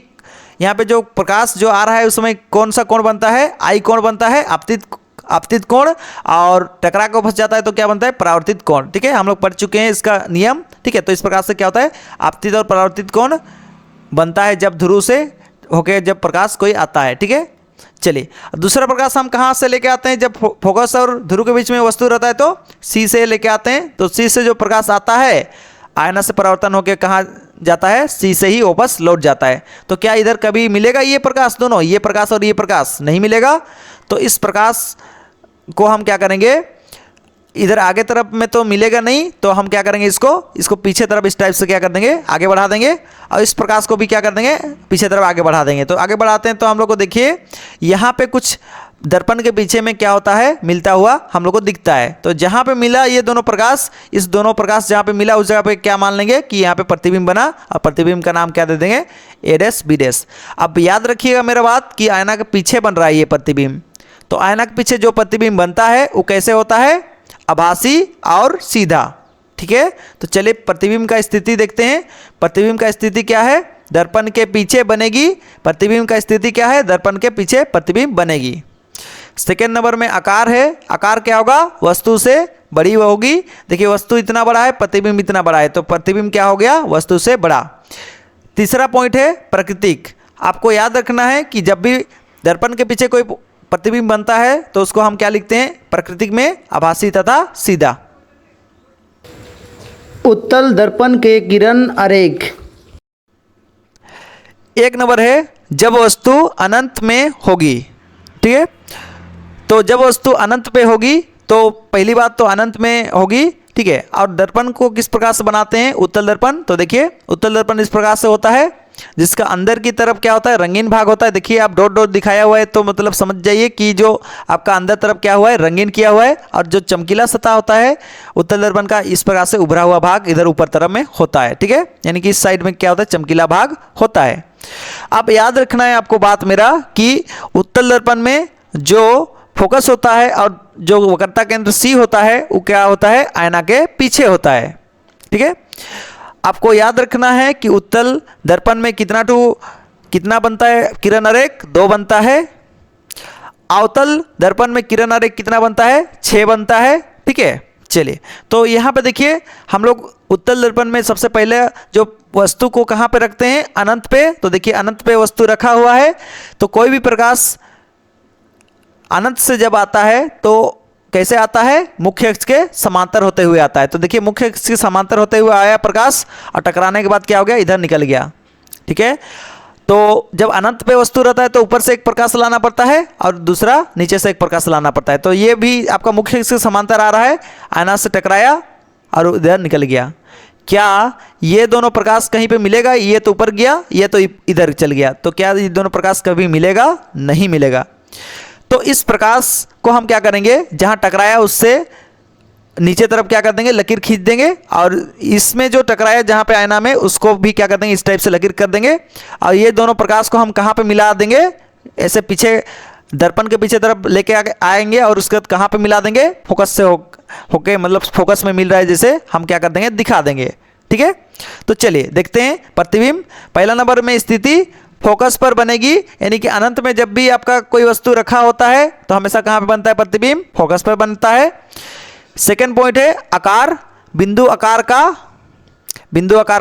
Speaker 2: यहाँ पे जो प्रकाश जो आ रहा है उस समय कौन सा कोण बनता है, आई कोण बनता है, आपतित कोण, और टकरा के वापस जाता है तो क्या बनता है, परावर्तित कोण, ठीक है। हम लोग पढ़ चुके हैं इसका नियम, ठीक है। तो इस प्रकार से क्या होता है, आपतित और परावर्तित कोण बनता है जब ध्रुव से होके जब प्रकाश कोई आता है, ठीक है। चलिए दूसरा प्रकाश हम कहाँ से लेके आते हैं, जब फोकस और ध्रुव के बीच में वस्तु रहता है तो सी से लेके आते हैं। तो सी से जो प्रकाश आता है आयना से परावर्तन होकर कहाँ जाता है, सी से ही वापस लौट जाता है। तो क्या इधर कभी मिलेगा ये प्रकाश, दोनों ये प्रकाश और ये प्रकाश नहीं मिलेगा। तो इस प्रकाश को हम क्या करेंगे, इधर आगे तरफ में तो मिलेगा नहीं, तो हम क्या करेंगे, इसको पीछे तरफ इस टाइप से क्या कर देंगे, आगे बढ़ा देंगे, और इस प्रकाश को भी क्या कर देंगे, पीछे तरफ आगे बढ़ा देंगे। तो आगे बढ़ाते हैं तो हम लोग को देखिए यहाँ पे कुछ दर्पण के पीछे में क्या होता है, मिलता हुआ हम लोग को दिखता है। तो जहाँ पे मिला ये दोनों प्रकाश, इस दोनों प्रकाश जहाँ पे मिला उस जगह पे क्या मान लेंगे कि यहाँ पे प्रतिबिंब बना, और प्रतिबिंब का नाम क्या दे देंगे, A' B'। अब याद रखिएगा मेरा बात कि आयना के पीछे बन रहा है ये प्रतिबिंब। तो आयना के पीछे जो प्रतिबिंब बनता है वो कैसे होता है, आभासी और सीधा, ठीक है। तो चलिए प्रतिबिंब का स्थिति देखते हैं। प्रतिबिंब का स्थिति क्या है, दर्पण के पीछे बनेगी। प्रतिबिंब का स्थिति क्या है, दर्पण के पीछे प्रतिबिंब बनेगी। सेकेंड नंबर में आकार है। आकार क्या होगा, वस्तु से बड़ी होगी। देखिए वस्तु इतना बड़ा है, प्रतिबिंब इतना बड़ा है, तो प्रतिबिंब क्या हो गया, वस्तु से बड़ा। तीसरा पॉइंट है प्राकृतिक। आपको याद रखना है कि जब भी दर्पण के पीछे कोई प्रतिबिंब बनता है तो उसको हम क्या लिखते हैं, प्राकृतिक में आभासी तथा सीधा।
Speaker 1: उत्तल दर्पण के किरण आरेख।
Speaker 2: 1 नंबर है जब वस्तु अनंत में होगी, ठीक है। तो जब वस्तु अनंत पे होगी तो पहली बात तो अनंत में होगी, ठीक है। और दर्पण को किस प्रकार से बनाते हैं, उत्तल दर्पण, तो देखिए उत्तल दर्पण इस प्रकार से होता है जिसका अंदर की तरफ क्या होता है, रंगीन भाग होता है। देखिए आप डॉट डॉट दिखाया हुआ है तो मतलब समझ जाइए कि जो आपका अंदर तरफ क्या हुआ है, रंगीन किया हुआ है, और जो चमकीला सतह होता है उत्तल दर्पण का इस प्रकार से उभरा हुआ भाग इधर ऊपर तरफ में होता है, ठीक है। यानी कि इस साइड में क्या होता है, चमकीला भाग होता है। अब याद रखना है आपको बात मेरा कि उत्तल दर्पण में जो फोकस होता है और जो वक्रता केंद्र सी होता है वो क्या होता है, आईना के पीछे होता है, ठीक है। आपको याद रखना है कि उत्तल दर्पण में कितना बनता है किरण आरेख, 2 बनता है। अवतल दर्पण में किरण आरेख कितना बनता है, 6 बनता है, ठीक है। चलिए तो यहाँ पे देखिए हम लोग उत्तल दर्पण में सबसे पहले जो वस्तु को कहाँ पे रखते हैं, अनंत पे। तो देखिए अनंत पे वस्तु रखा हुआ है, तो कोई भी प्रकाश अनंत से जब आता है तो कैसे आता है, मुख्य अक्ष के समांतर होते हुए आता है। तो देखिए मुख्य अक्ष के समांतर होते हुए आया प्रकाश और टकराने के बाद क्या हो गया, इधर निकल गया, ठीक है। तो जब अनंत पे वस्तु रहता है तो ऊपर से एक प्रकाश लाना पड़ता है और दूसरा नीचे से एक प्रकाश लाना पड़ता है। तो ये भी आपका मुख्य अक्ष के समांतर आ रहा है, आईना से टकराया और इधर निकल गया। क्या ये दोनों प्रकाश कहीं पे मिलेगा, ये तो ऊपर गया, ये तो इधर चल गया, तो क्या ये दोनों प्रकाश कभी मिलेगा, नहीं मिलेगा। तो इस प्रकाश को हम क्या करेंगे, जहां टकराया उससे नीचे तरफ क्या कर देंगे, लकीर खींच देंगे, और इसमें जो टकराया जहां पे आईना में उसको भी क्या कर देंगे, इस टाइप से लकीर कर देंगे। और ये दोनों प्रकाश को हम कहां पे मिला देंगे, ऐसे पीछे दर्पण के पीछे तरफ लेके आएंगे और उसके बाद कहां पे मिला देंगे, फोकस से होके मतलब फोकस में मिल रहा है जैसे हम क्या कर देंगे, दिखा देंगे, ठीक है। तो चलिए देखते हैं प्रतिबिंब। पहला नंबर में स्थिति फोकस पर बनेगी, यानी कि अनंत में जब भी आपका कोई वस्तु रखा होता है तो हमेशा कहां पे बनता है प्रतिबिंब, फोकस पर बनता है। सेकंड पॉइंट है आकार, बिंदु आकार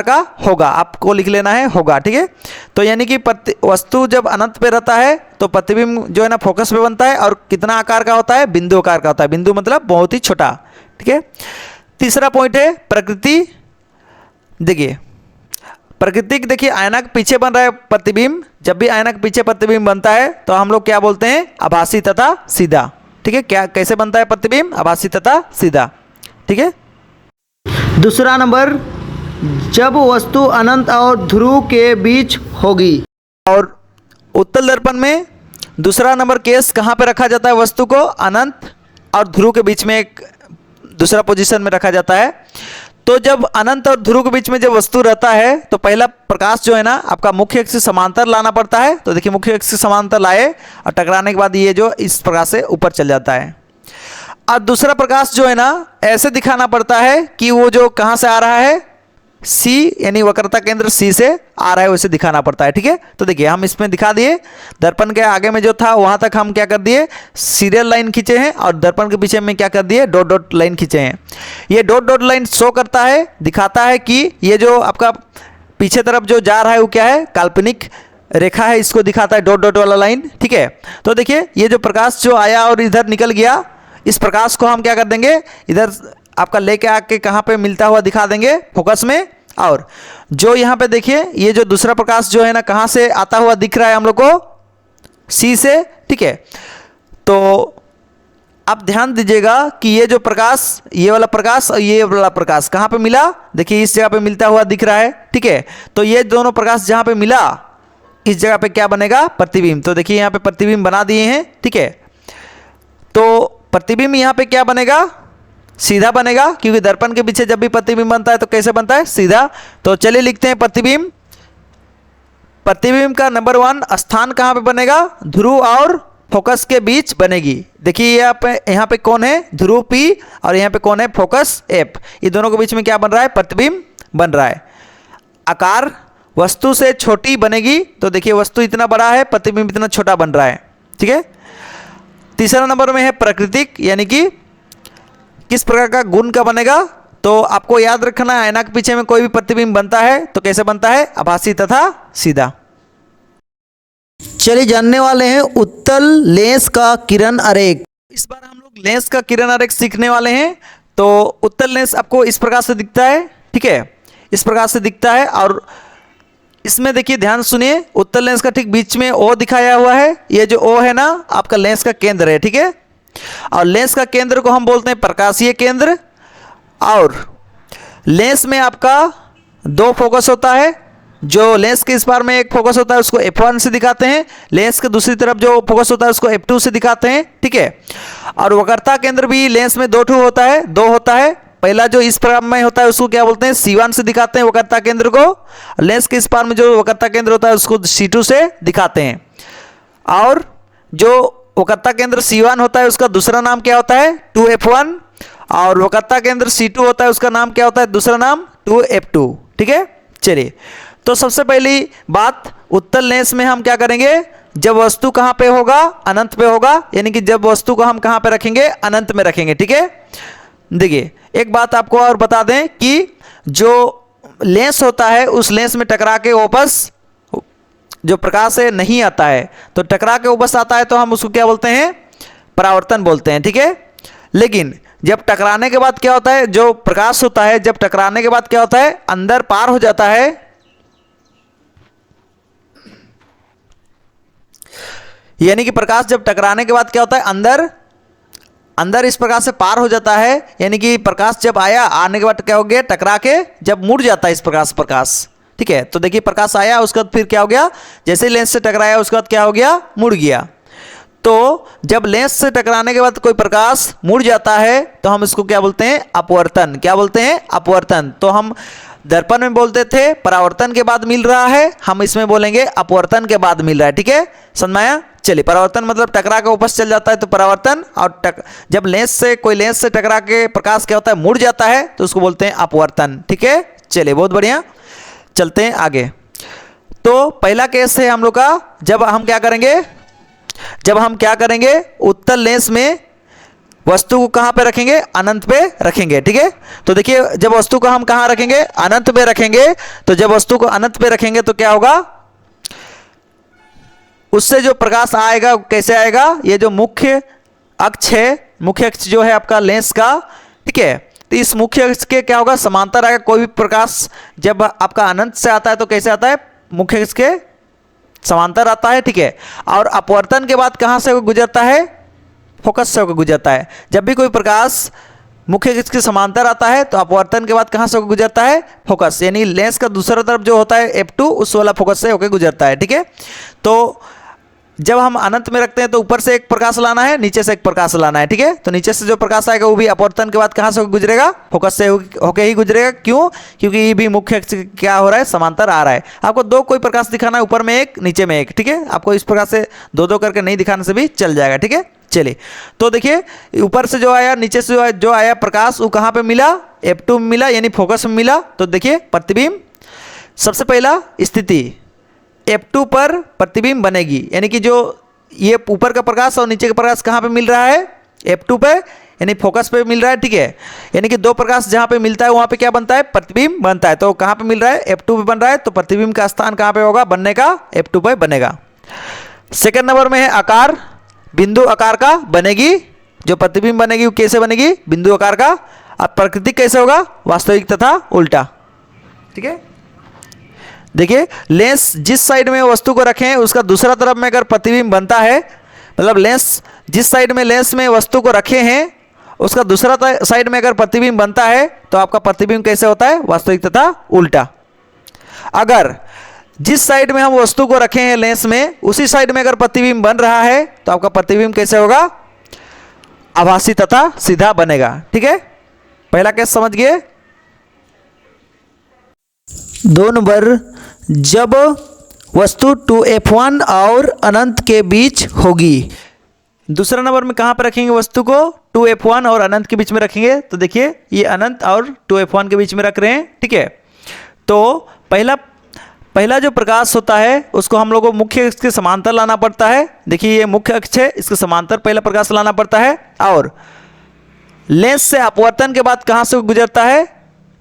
Speaker 2: का होगा, आपको लिख लेना है होगा, ठीक है। तो यानी कि वस्तु जब अनंत पे रहता है तो प्रतिबिंब जो है ना फोकस पे बनता है, और कितना आकार का होता है, बिंदु आकार का होता है। बिंदु मतलब बहुत ही छोटा, ठीक है। तीसरा पॉइंट है प्रकृति। देखिए प्रकृति, देखिए आईना के पीछे बन रहा है प्रतिबिंब, जब भी आईना के पीछे प्रतिबिंब बनता है तो हम लोग क्या बोलते हैं, आभासी तथा सीधा, ठीक है। क्या कैसे बनता है प्रतिबिंब, आभासी तथा सीधा, ठीक है।
Speaker 1: दूसरा नंबर, जब वस्तु अनंत और ध्रुव के बीच होगी।
Speaker 2: और उत्तल दर्पण में दूसरा नंबर केस कहाँ पे रखा जाता है, वस्तु को अनंत और ध्रुव के बीच में एक दूसरा पोजीशन में रखा जाता है। तो जब अनंत और ध्रुव के बीच में जब वस्तु रहता है तो पहला प्रकाश जो है ना आपका मुख्य अक्ष से समांतर लाना पड़ता है। तो देखिए मुख्य अक्ष से समांतर लाए और टकराने के बाद ये जो इस प्रकार से ऊपर चल जाता है। और दूसरा प्रकाश जो है ना ऐसे दिखाना पड़ता है कि वो जो कहाँ से आ रहा है, सी यानी वक्रता केंद्र सी से आ रहा है, वैसे दिखाना पड़ता है, ठीक है। तो देखिए हम इसमें दिखा दिए, दर्पण के आगे में जो था वहां तक हम क्या कर दिए, सीरियल लाइन खींचे हैं, और दर्पण के पीछे में क्या कर दिए, डॉट डॉट लाइन खींचे हैं। ये डॉट डॉट लाइन शो करता है, दिखाता है कि ये जो आपका पीछे तरफ जो जा रहा है वो क्या है, काल्पनिक रेखा है, इसको दिखाता है डॉट डॉट वाला लाइन, ठीक है। तो देखिए ये जो प्रकाश जो आया और इधर निकल गया, इस प्रकाश को हम क्या कर देंगे, इधर आपका लेके आके कहाँ पे मिलता हुआ दिखा देंगे, फोकस में। और जो यहाँ पे देखिए ये जो दूसरा प्रकाश जो है ना कहाँ से आता हुआ दिख रहा है हम लोग को, सी से, ठीक है। तो आप ध्यान दीजिएगा कि ये जो प्रकाश, ये वाला प्रकाश और ये वाला प्रकाश कहाँ पे मिला, देखिए इस जगह पे मिलता हुआ दिख रहा है, ठीक है। तो ये दोनों प्रकाश जहाँ पे मिला इस जगह पे क्या बनेगा, प्रतिबिंब। तो देखिए यहाँ पे प्रतिबिंब बना दिए हैं, ठीक है। तो प्रतिबिंब यहाँ पे क्या बनेगा, सीधा बनेगा, क्योंकि दर्पण के पीछे जब भी प्रतिबिंब बनता है तो कैसे बनता है, सीधा। तो चलिए लिखते हैं प्रतिबिंब। प्रतिबिंब का नंबर 1 स्थान कहाँ पे बनेगा, ध्रुव और फोकस के बीच बनेगी। देखिए यहाँ पे कौन है, ध्रुव P, और यहाँ पे कौन है, फोकस F। ये दोनों के बीच में क्या बन रहा है, प्रतिबिंब बन रहा है। आकार वस्तु से छोटी बनेगी, तो देखिए वस्तु इतना बड़ा है, प्रतिबिंब इतना छोटा बन रहा है, ठीक है। तीसरा नंबर में है प्राकृतिक, यानी कि किस प्रकार का गुण का बनेगा। तो आपको याद रखना है आईना के पीछे में कोई भी प्रतिबिंब बनता है तो कैसे बनता है, आभासी तथा सीधा।
Speaker 1: चलिए जानने वाले हैं उत्तल लेंस का किरण आरेख।
Speaker 2: इस बार हम लोग लेंस का किरण आरेख सीखने वाले हैं। तो उत्तल लेंस आपको इस प्रकार से दिखता है, ठीक है, इस प्रकार से दिखता है। और इसमें देखिए ध्यान सुनिए, उत्तल लेंस का ठीक बीच में O दिखाया हुआ है, ये जो O है ना आपका लेंस का केंद्र है, ठीक है। और लेंस का केंद्र को हम बोलते हैं प्रकाशीय केंद्र। और लेंस में आपका दो फोकस होता है, जो लेंस के इस पार में एक फोकस होता है उसको f1 से दिखाते हैं, लेंस के दूसरी तरफ जो फोकस होता है उसको f2 से दिखाते हैं, ठीक है। और वक्रता केंद्र भी लेंस में दो होता है। पहला जो इस पार में होता है उसको क्या बोलते हैं, C1 से दिखाते हैं वक्रता केंद्र को। लेंस के इस पार में जो वक्रता केंद्र होता है उसको C2 से दिखाते हैं। और जो वक्रता केंद्र C1 होता है उसका दूसरा नाम क्या होता है, 2f1। और वक्रता केंद्र C2 होता है उसका नाम क्या होता है, दूसरा नाम 2f2, ठीक है। चलिए, तो सबसे पहली बात, उत्तल लेंस में हम क्या करेंगे, जब वस्तु कहां पे होगा, अनंत पे होगा, यानी कि जब वस्तु को हम कहां पे रखेंगे, अनंत में रखेंगे, ठीक है। देखिए, एक बात आपको और बता दें कि जो लेंस होता है उस लेंस में टकरा के वापस जो प्रकाश है नहीं आता है, तो टकरा के वापस आता है तो हम उसको क्या बोलते हैं, परावर्तन बोलते हैं, ठीक है। लेकिन जब टकराने के बाद क्या होता है, जो प्रकाश होता है जब टकराने के बाद क्या होता है, अंदर पार हो जाता है, यानी कि प्रकाश जब टकराने के बाद क्या होता है, अंदर इस प्रकार से पार हो जाता है, यानी कि प्रकाश जब आने के बाद क्या हो गया, टकरा के जब मुड़ जाता है इस प्रकार से प्रकाश, ठीक है। तो देखिए, प्रकाश आया, उसके बाद फिर क्या हो गया, जैसे ही लेंस से टकराया उसके बाद क्या हो गया, मुड़ गया। तो जब लेंस से टकराने के बाद कोई प्रकाश मुड़ जाता है तो हम इसको क्या बोलते हैं, अपवर्तन। क्या बोलते हैं, अपवर्तन। तो हम दर्पण में बोलते थे परावर्तन के बाद मिल रहा है, हम इसमें बोलेंगे अपवर्तन के बाद मिल रहा है, ठीक है, समझ में आया। चलिए, परावर्तन मतलब टकरा के वापस चल जाता है तो परावर्तन, और जब कोई लेंस से टकरा के प्रकाश क्या होता है, मुड़ जाता है तो उसको बोलते हैं अपवर्तन, ठीक है। चलिए, बहुत बढ़िया, चलते हैं आगे। तो पहला केस है हम लोग का, जब हम क्या करेंगे, उत्तल लेंस में वस्तु को कहां पे रखेंगे, अनंत पे रखेंगे, ठीक है। तो देखिए, जब वस्तु को हम कहां रखेंगे, अनंत पे रखेंगे, तो जब वस्तु को अनंत पे रखेंगे तो क्या होगा, उससे जो प्रकाश आएगा कैसे आएगा, ये जो मुख्य अक्ष है, मुख्य अक्ष जो है आपका लेंस का, ठीक है, तो इस मुख्य अक्ष के क्या होगा, समांतर आएगा। कोई भी प्रकाश जब आपका अनंत से आता है तो कैसे आता है, मुख्य अक्ष के समांतर आता है, ठीक है। और अपवर्तन के बाद कहां से गुजरता है, फोकस से होकर गुजरता है। जब भी कोई प्रकाश मुख्य अक्ष के समांतर आता है तो अपवर्तन के बाद कहां से होकर गुजरता है, फोकस, यानी लेंस का दूसरा तरफ जो होता है f2 उस वाला फोकस से होकर गुजरता है, ठीक है। तो जब हम अनंत में रखते हैं तो ऊपर से एक प्रकाश लाना है, नीचे से एक प्रकाश लाना है, ठीक है। तो नीचे से जो प्रकाश आएगा वो भी अपवर्तन के बाद कहां से गुजरेगा, फोकस से होके ही गुजरेगा। क्यों, क्योंकि ये भी मुख्य अक्ष क्या हो रहा है, समांतर आ रहा है। आपको दो कोई प्रकाश दिखाना है, ऊपर में एक, नीचे में एक, ठीक है। आपको इस प्रकार से दो करके नहीं दिखाने से भी चल जाएगा, ठीक है। चलिए, तो देखिए, ऊपर से जो आया, नीचे से जो आया प्रकाश, वो कहां पे मिला, f2 में मिला, यानी फोकस में मिला। तो देखिए, प्रतिबिंब, सबसे पहला स्थिति f2 पर प्रतिबिंब बनेगी, यानी कि जो ये ऊपर का प्रकाश और नीचे का प्रकाश कहाँ पे मिल रहा है, f2 पे, यानी फोकस पे मिल रहा है, ठीक है। यानी कि दो प्रकाश जहाँ पे मिलता है वहाँ पे क्या बनता है, प्रतिबिंब बनता है। तो कहाँ पे मिल रहा है, f2 पे बन रहा है, तो प्रतिबिंब का स्थान कहाँ पे होगा, बनने का, f2 पे बनेगा। सेकेंड नंबर में है आकार, बिंदु आकार का बनेगी, जो प्रतिबिंब बनेगी वो कैसे बनेगी, बिंदु आकार का। अब प्राकृतिक कैसे होगा, वास्तविक तथा उल्टा, ठीक है। देखिए, लेंस जिस साइड में वस्तु को रखें उसका दूसरा तरफ में अगर प्रतिबिंब बनता है, मतलब लेंस जिस साइड में लेंस में वस्तु को रखे हैं उसका दूसरा साइड में अगर प्रतिबिंब बनता है तो आपका प्रतिबिंब कैसे होता है, वास्तविक तथा उल्टा। अगर जिस साइड में हम वस्तु को रखे हैं लेंस में उसी साइड में अगर प्रतिबिंब बन रहा है तो आपका प्रतिबिंब कैसे होगा, आभासी तथा सीधा बनेगा, ठीक है। पहला केस समझ गए। 2 नंबर, जब वस्तु 2f1 और अनंत के बीच होगी। दूसरा नंबर में कहां पर रखेंगे वस्तु को, 2f1 और अनंत के बीच में रखेंगे। तो देखिए, ये अनंत और 2f1 के बीच में रख रहे हैं, ठीक है। तो पहला जो प्रकाश होता है उसको हम लोगों को मुख्य अक्ष के समांतर लाना पड़ता है। देखिए, ये मुख्य अक्ष है, इसके समांतर पहला प्रकाश लाना पड़ता है। और लेंस से अपवर्तन के बाद कहां से गुजरता है,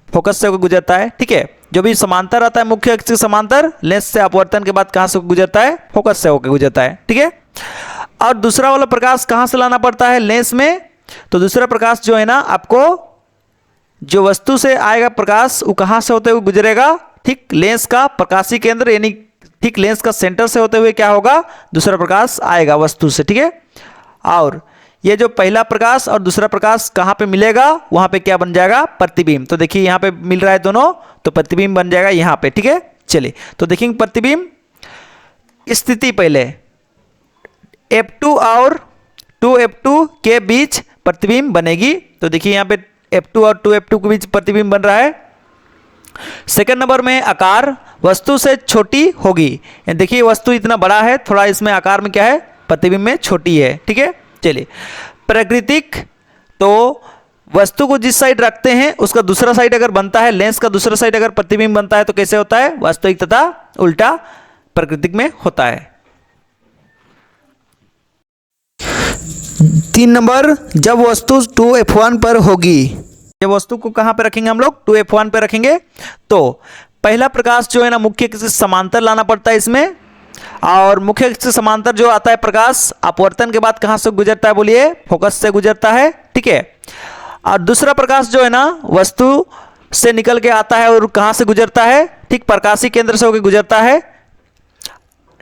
Speaker 2: फोकस से गुजरता है, ठीक है। जो भी समांतर आता है मुख्य अक्ष के समांतर, लेंस से अपवर्तन के बाद कहां से गुजरता है, फोकस से होकर गुजरता है, ठीक है। और दूसरा वाला प्रकाश कहां से लाना पड़ता है, लेंस में। तो दूसरा प्रकाश जो है ना, आपको जो वस्तु से आएगा प्रकाश वो कहां से होते हुए गुजरेगा, ठीक लेंस का प्रकाशीय केंद्र, यानी ठीक लेंस का सेंटर से होते हुए क्या होगा, दूसरा प्रकाश आएगा वस्तु से, ठीक है। और ये जो पहला प्रकाश और दूसरा प्रकाश कहाँ पे मिलेगा, वहाँ पे क्या बन जाएगा, प्रतिबिंब। तो देखिए यहाँ पे मिल रहा है दोनों, तो प्रतिबिंब बन जाएगा यहाँ पे। ठीक है, चलिए तो देखेंगे प्रतिबिंब स्थिति पहले F2 और 2F2 के बीच प्रतिबिंब बनेगी। तो देखिए यहाँ पे F2 और 2F2 के बीच प्रतिबिंब बन रहा है। सेकंड नंबर में आकार वस्तु से छोटी होगी। देखिए वस्तु इतना बड़ा है, थोड़ा इसमें आकार में क्या है, प्रतिबिंब में छोटी है। ठीक है, चलिए प्राकृतिक, तो वस्तु को जिस साइड रखते हैं उसका दूसरा साइड अगर बनता है, लेंस का दूसरा साइड अगर प्रतिबिंब बनता है तो कैसे होता है, वास्तविक तथा उल्टा प्राकृतिक में होता है। 3 नंबर, जब वस्तु 2F1 पर होगी। जब वस्तु को कहां पे रखेंगे हम लोग, 2F1 पे रखेंगे। तो पहला प्रकाश जो है ना मुख्य अक्ष से समांतर लाना पड़ता है इसमें, और मुख्य अक्ष से समांतर जो आता है प्रकाश अपवर्तन के बाद कहां से गुजरता है, बोलिए फोकस से गुजरता है। ठीक है, और दूसरा प्रकाश जो है ना वस्तु से निकल के आता है और कहां से गुजरता है, ठीक प्रकाशीय केंद्र से होकर गुजरता है।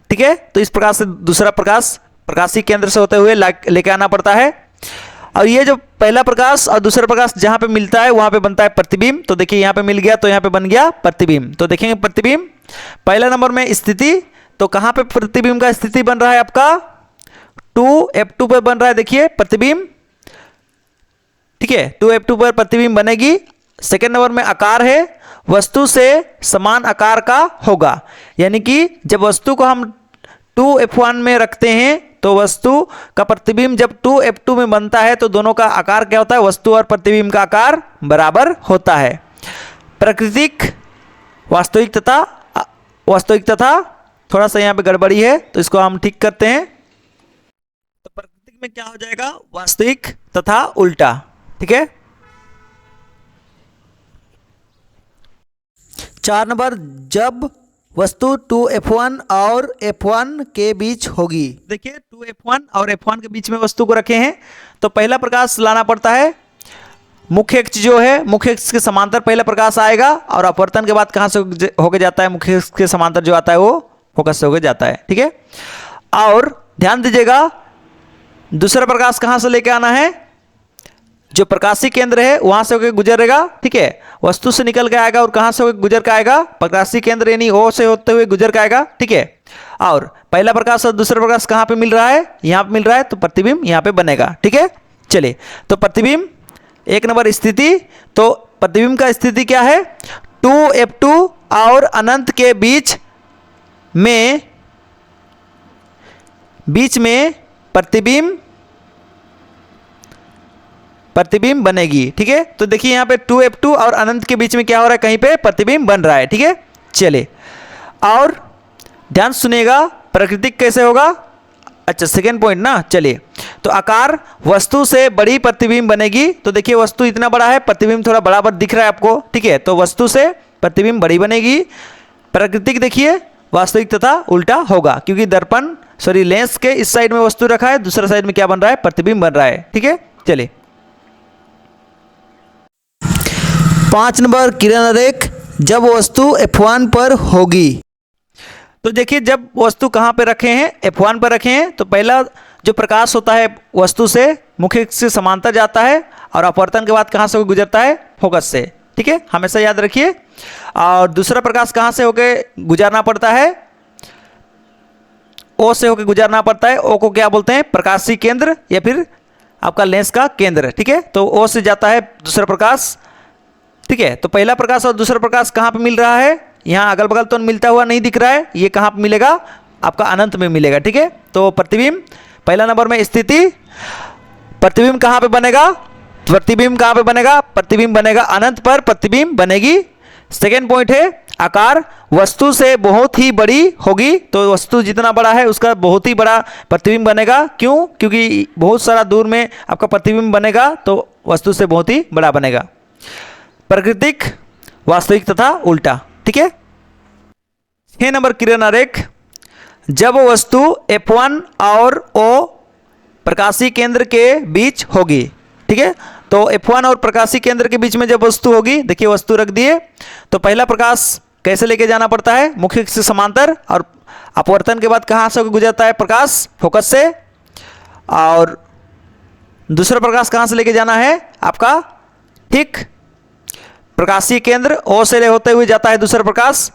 Speaker 2: ठीक है, तो इस प्रकार से दूसरा प्रकाश प्रकाशीय केंद्र से होते हुए लेके आना पड़ता है। और ये जो पहला प्रकाश और दूसरा प्रकाश जहां पे मिलता है वहां पे बनता है प्रतिबिंब। तो देखिए यहां पे मिल गया तो यहां पे बन गया प्रतिबिंब। तो देखेंगे प्रतिबिंब पहला नंबर में स्थिति, तो कहां पे प्रतिबिंब का स्थिति बन रहा है आपका, 2F2 पर बन रहा है। देखिए प्रतिबिंब, ठीक है 2F2 पर प्रतिबिंब बनेगी। सेकेंड नंबर में आकार है, वस्तु से समान आकार का होगा, यानी कि जब वस्तु को हम 2F1 में रखते हैं तो वस्तु का प्रतिबिंब जब 2F2 में बनता है तो दोनों का आकार क्या होता है, वस्तु और प्रतिबिंब का आकार बराबर होता है। प्राकृतिक, वास्तविक तथा थोड़ा सा यहाँ पे गड़बड़ी है तो इसको हम ठीक करते हैं। तो प्राकृतिक में क्या हो जाएगा, वास्तविक तथा उल्टा। ठीक है, 4 नंबर, जब वस्तु 2F1 और F1 के बीच होगी। देखिए 2F1 और F1 के बीच में वस्तु को रखे हैं तो पहला प्रकाश लाना पड़ता है, मुख्य अक्ष जो है मुख्य अक्ष के समांतर पहला प्रकाश आएगा और अपवर्तन के बाद कहां से होके जाता है, मुख्य अक्ष के समांतर जो आता है वो फोकस से होके जाता है। ठीक है, और ध्यान दीजिएगा दूसरा प्रकाश कहां से लेके आना है, जो प्रकाशीय केंद्र है वहां से होकर गुजरेगा। ठीक है, वस्तु से निकल के आएगा और कहां से होकर गुजर के आएगा, प्रकाशीय केंद्र यानी O से होते हुए गुजर के आएगा। ठीक है, और पहला प्रकाश और दूसरा प्रकाश कहां पे मिल रहा है, यहां पे मिल रहा है, तो प्रतिबिंब यहां पे बनेगा। ठीक है, चलिए तो प्रतिबिंब 1 नंबर स्थिति, तो प्रतिबिंब का स्थिति क्या है, 2F2 और अनंत के बीच में प्रतिबिंब बनेगी। ठीक है, तो देखिए यहाँ पे 2F2 और अनंत के बीच में क्या हो रहा है, कहीं पे प्रतिबिंब बन रहा है। ठीक है, चलिए और ध्यान सुनिएगा प्राकृतिक कैसे होगा। अच्छा सेकेंड पॉइंट ना, चलिए तो आकार वस्तु से बड़ी प्रतिबिंब बनेगी। तो देखिए वस्तु इतना बड़ा है, प्रतिबिंब थोड़ा बड़ा दिख रहा है आपको। ठीक है, तो वस्तु से प्रतिबिंब बड़ी बनेगी। प्राकृतिक देखिए वास्तविक तथा उल्टा होगा, क्योंकि लेंस के इस साइड में वस्तु रखा है, दूसरा साइड में क्या बन रहा है, प्रतिबिंब बन रहा है। ठीक है, चलिए 5 नंबर किरण रेख, जब वस्तु F1 पर होगी। तो देखिए जब वस्तु कहां पे रखे हैं, F1 पर रखे हैं, तो पहला जो प्रकाश होता है वस्तु से मुख्य अक्ष से समांतर जाता है और अपवर्तन के बाद कहां से गुजरता है, फोकस से। ठीक है, हमेशा याद रखिए। और दूसरा प्रकाश कहां से होके गुजरना पड़ता है, O से होके गुजरना पड़ता है। O को क्या बोलते हैं, प्रकाशीय केंद्र या फिर आपका लेंस का केंद्र। ठीक है, तो O से जाता है दूसरा प्रकाश। ठीक है, तो पहला प्रकाश और दूसरा प्रकाश कहां पे मिल रहा है, यहां अगल बगल तो मिलता हुआ नहीं दिख रहा है, ये कहां पे मिलेगा, आपका अनंत में मिलेगा। ठीक है, तो प्रतिबिंब पहला नंबर में स्थिति, प्रतिबिंब कहां पे बनेगा, प्रतिबिंब बनेगा अनंत पर प्रतिबिंब बनेगी। सेकेंड पॉइंट है आकार वस्तु से बहुत ही बड़ी होगी, तो वस्तु जितना बड़ा है उसका बहुत ही बड़ा प्रतिबिंब बनेगा। क्यों, क्योंकि बहुत सारा दूर में आपका प्रतिबिंब बनेगा तो वस्तु से बहुत ही बड़ा बनेगा। प्राकृतिक, वास्तविक तथा उल्टा। ठीक है, 6 नंबर किरण आरेख, जब वस्तु F1 और O प्रकाशीय केंद्र के बीच होगी। ठीक है, तो F1 और प्रकाशीय केंद्र के बीच में जब वस्तु होगी, देखिए वस्तु रख दिए, तो पहला प्रकाश कैसे लेके जाना पड़ता है, मुख्य अक्ष से समांतर, और अपवर्तन के बाद कहां से गुजरता है प्रकाश, फोकस से। और दूसरा प्रकाश कहाँ से लेके जाना है आपका, ठीक, प्रकाशीय केंद्र ओ से होते हुए जाता है दूसरा प्रकाश,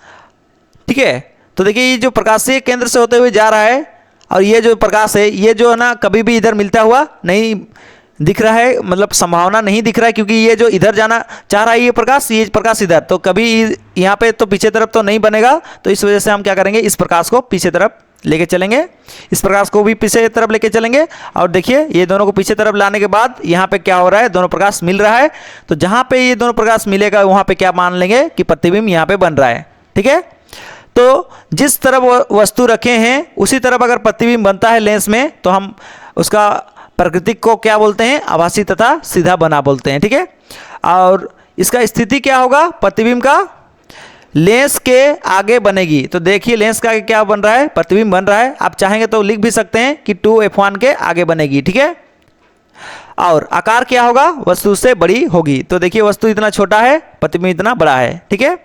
Speaker 2: ठीक है। तो देखिए ये जो प्रकाशीय केंद्र से होते हुए जा रहा है और ये जो प्रकाश है ये जो है ना कभी भी इधर मिलता हुआ नहीं दिख रहा है, मतलब संभावना नहीं दिख रहा है, क्योंकि ये जो इधर जाना चाह रहा है ये प्रकाश इधर, तो कभी यहाँ पे तो पीछे तरफ तो नहीं बनेगा। तो इस वजह से हम क्या करेंगे, इस प्रकाश को पीछे तरफ लेके चलेंगे, इस प्रकाश को भी पीछे तरफ लेके चलेंगे। और देखिए ये दोनों को पीछे तरफ लाने के बाद यहाँ पे क्या हो रहा है, दोनों प्रकाश मिल रहा है। तो जहाँ पे ये दोनों प्रकाश मिलेगा वहाँ पे क्या मान लेंगे कि प्रतिबिंब यहाँ पे बन रहा है, ठीक है। तो जिस तरफ वस्तु रखे हैं उसी तरफ अगर प्रतिबिंब बनता है लेंस में, तो हम उसका प्रकृतिक को क्या बोलते हैं, आभासी तथा सीधा बना बोलते हैं, ठीक है। और इसका स्थिति क्या होगा, प्रतिबिंब का लेंस के आगे बनेगी। तो देखिए लेंस का आगे क्या बन रहा है, प्रतिबिंब बन रहा है। आप चाहेंगे तो लिख भी सकते हैं कि 2f1 के आगे बनेगी, ठीक है। और आकार क्या होगा, वस्तु से बड़ी होगी। तो देखिए वस्तु इतना छोटा है, प्रतिबिंब इतना बड़ा है, ठीक है।